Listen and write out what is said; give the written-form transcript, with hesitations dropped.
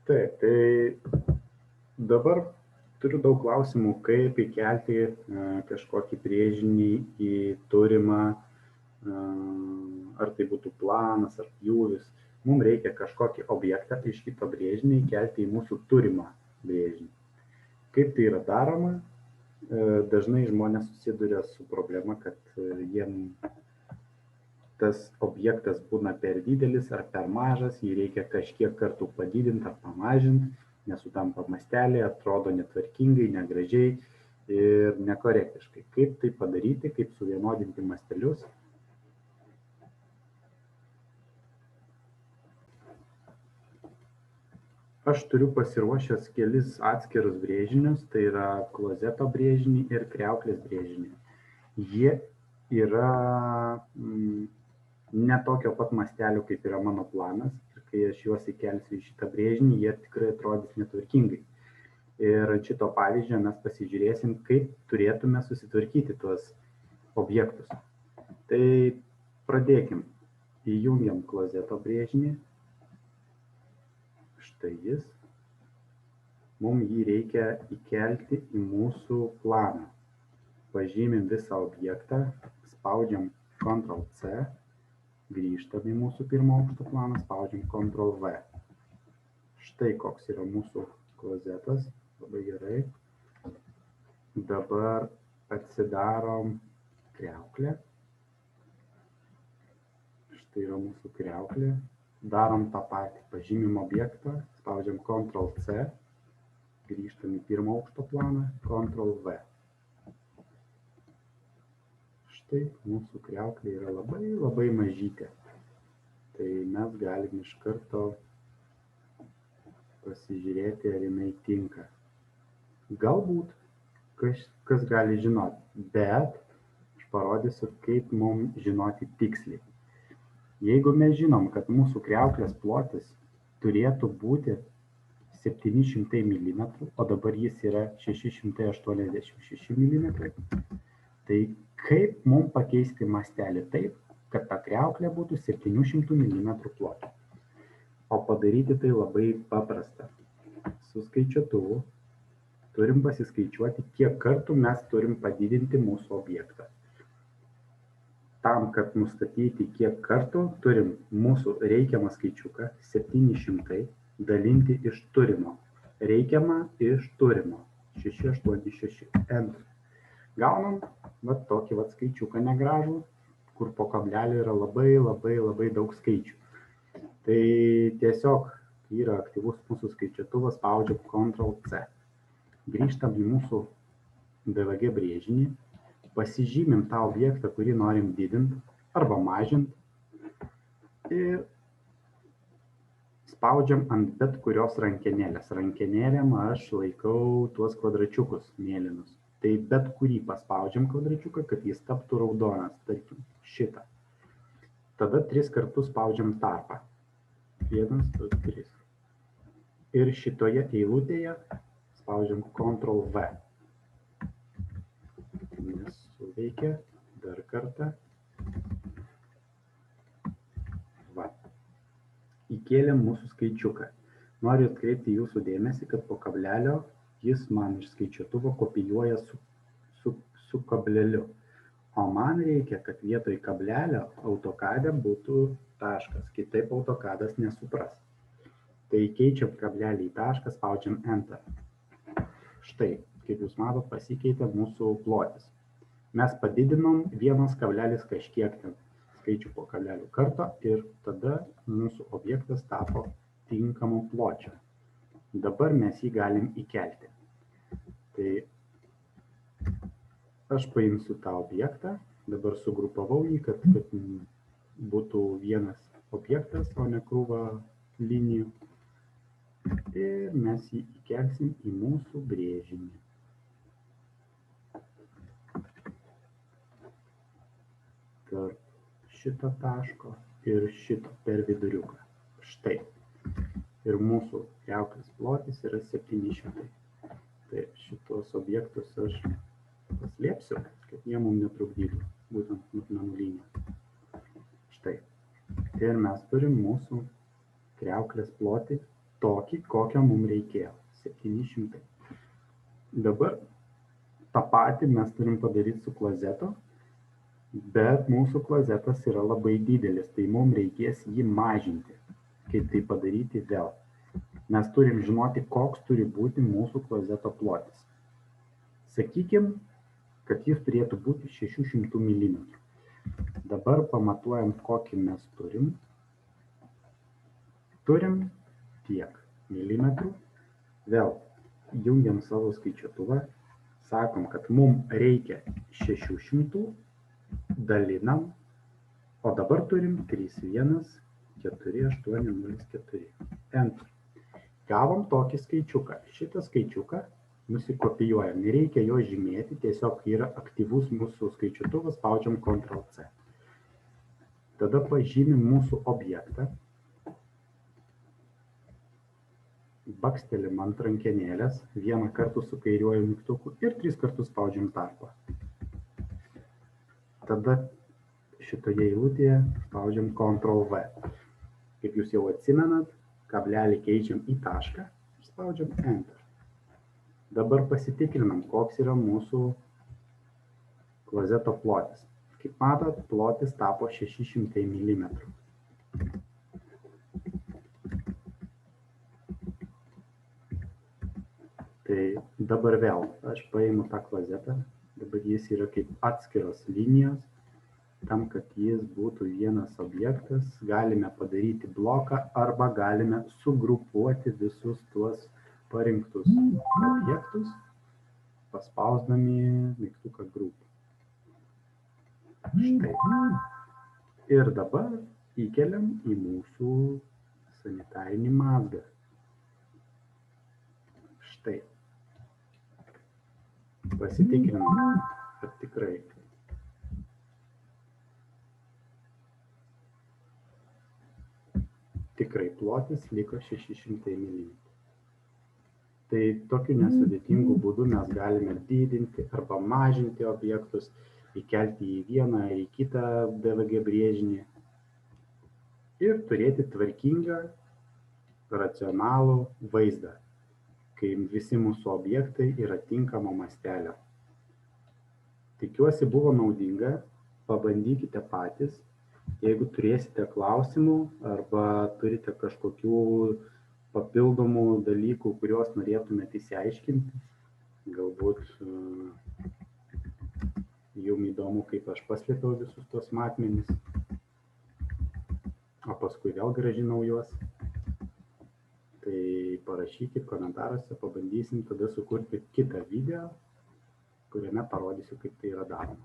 Taip, tai dabar turiu daug klausimų, kaip įkelti kažkokį brėžinį į turimą, ar tai būtų planas, ar pjūvis. Mums reikia kažkokį objektą iš kito brėžinį įkelti į mūsų turimą brėžinį. Kaip tai yra daroma? Dažnai žmonės susiduria su problema, kad jiem tas objektas būna per didelis ar per mažas, jį reikia kažkiek kartų padidinti ar pamažinti, nesutampa mastelė, atrodo netvarkingai, negražiai ir nekorektiškai. Kaip tai padaryti, kaip suvienodinti mastelius? Aš turiu pasiruošęs kelis atskirus brėžinius, tai yra klozeto brėžinį ir kriauklės brėžinį. Jie yra ne tokio pat mastelio, kaip yra mano planas, ir kai aš juos įkelsiu į šitą brėžinį, jie tikrai atrodys netvarkingai. Ir šito pavyzdžio mes pasižiūrėsim, kaip turėtume susitvarkyti tuos objektus. Tai pradėkim. Įjungiam klozeto brėžinį. Štai jis. Mums jį reikia įkelti į mūsų planą. Pažymim visą objektą, spaudžiam Ctrl+C, grįžtam į mūsų pirmo aukšto planą, spaudžiam Ctrl+V. Štai koks yra mūsų klozetas, labai gerai. Dabar atsidarom kriauklę. Štai yra mūsų kriauklė. Darom tą patį, pažymim objektą, spaudžiam Ctrl+C, grįžtam į pirmo aukšto planą, Ctrl+V. Štai mūsų kriauklė yra labai mažytė. Tai mes galim iš karto pasižiūrėti, ar jinai tinka. Galbūt kas gali žinoti, bet aš parodysiu, kaip mums žinoti tiksliai. Jeigu mes žinom, kad mūsų kriauklės plotis turėtų būti 700 mm, o dabar jis yra 686 mm, tai kaip mums pakeisti mastelį taip, kad ta kriauklė būtų 700 mm pločio? O padaryti tai labai paprasta. Su skaičiuotuvu turim pasiskaičiuoti, kiek kartų mes turim padidinti mūsų objektą. Tam, kad nustatyti, kiek kartų turim mūsų reikiamą skaičiuką 700 dalinti iš turimo. Reikiamą iš turimo 686. Enter. Gaunam tokį skaičiuką negražų, kur po kablelio yra labai daug skaičių. Tai tiesiog yra aktyvus mūsų skaičiuotuvas, spaudžiam Ctrl+C. Grįžtam į mūsų DVG brėžinį. Pasižymim tą objektą, kurį norim didinti arba mažinti ir spaudžiam ant bet kurios rankenėlės. Rankenėlėm aš laikau tuos kvadračiukus mėlynus. Tai bet kurį paspaudžiam kvadračiuką, kad jis taptų raudonas, tarkim šitą. Tada 3 kartus spaudžiam tarpą. 1, 2, 3. Ir šitoje eilutėje spaudžiam Ctrl+V. Nesuveikia. Dar kartą. Va. Įkėlėm mūsų skaičiuką. Noriu atkreipti jūsų dėmesį, kad po kablelio jis man iš skaičiuotuvo kopijuoja su kableliu. O man reikia, kad vietoj kablelio AutoCAD'e būtų taškas. Kitaip AutoCAD'as nesupras. Tai keičiam kablelį į tašką, spaudžiam Enter. Štai, kaip jūs matot, pasikeitė mūsų plotis. Mes padidinom 1 kažkiek ten skaičių po kablelių karto ir tada mūsų objektas tapo tinkamu pločiu. Dabar mes jį galim įkelti. Tai aš paimsiu tą objektą, dabar sugrupavau jį, kad būtų vienas objektas, o ne krūva linijų. Ir mes jį įkelsim į mūsų brėžinį. Tarp šito taško ir šito per viduriuką. Štai. Ir mūsų kriauklės plotis yra 700. Tai šitos objektus aš paslėpsiu, kad jie mums netrukdytų, būtent matmenų liniją. Štai. Ir mes turim mūsų kriauklės plotį tokį, kokio mums reikėjo. 700. Dabar tą patį mes turim padaryti su klozetu, bet mūsų klozetas yra labai didelis, tai mums reikės jį mažinti. Kaip tai padaryti vėl? Mes turim žinoti, koks turi būti mūsų klozeto plotis. Sakykim, kad jis turėtų būti 600 mm. Dabar pamatuojam, kokį mes turim. Turim tiek milimetrų. Vėl jungiam savo skaičiuotuvą. Sakom, kad mums reikia 600, dalinam, o dabar turim 314804. Enter. Gavom tokį skaičiuką. Šitą skaičiuką nusikopijuojam. Nereikia jo žymėti, tiesiog yra aktyvus mūsų skaičiuotuvas, spaudžiam Ctrl+C. Tada pažymim mūsų objektą. Bakstelim ant rankenėlės, vieną kartą su kairiuoju mygtuku ir 3 kartus spaudžiam tarpą. Tada šitoje eilutėje spaudžiam Ctrl+V. Kaip jūs jau atsimenat, kablelį keičiam į tašką ir spaudžiam Enter. Dabar pasitikrinam, koks yra mūsų klozeto plotis. Kaip matot, plotis tapo 600 mm. Tai dabar vėl aš paimu tą klozetą, dabar jis yra kaip atskiros linijos. Tam, kad jis būtų vienas objektas, galime padaryti bloką arba galime sugrupuoti visus tuos parinktus objektus, paspausdami mygtuką Group. Štai. Ir dabar įkeliam į mūsų sanitarinį mazgą. Štai. Pasitikrinam, kad tikrai. Tikrai plotis liko 600 mm. Tai tokiu nesudėtingu būdu mes galime didinti arba mažinti objektus, įkelti į vieną ar į kitą DVG brėžinį ir turėti tvarkingą, racionalų vaizdą, kai visi mūsų objektai yra tinkamo mastelio. Tikiuosi buvo naudinga, pabandykite patys. Jeigu turėsite klausimų arba turite kažkokių papildomų dalykų, kuriuos norėtumėte išsiaiškinti, galbūt jums įdomu, kaip aš paslėpiau visus tos matmenis, o paskui vėl grąžinau juos, tai parašykit komentaruose, pabandysim tada sukurti kitą video, kuriame parodysiu, kaip tai yra daroma.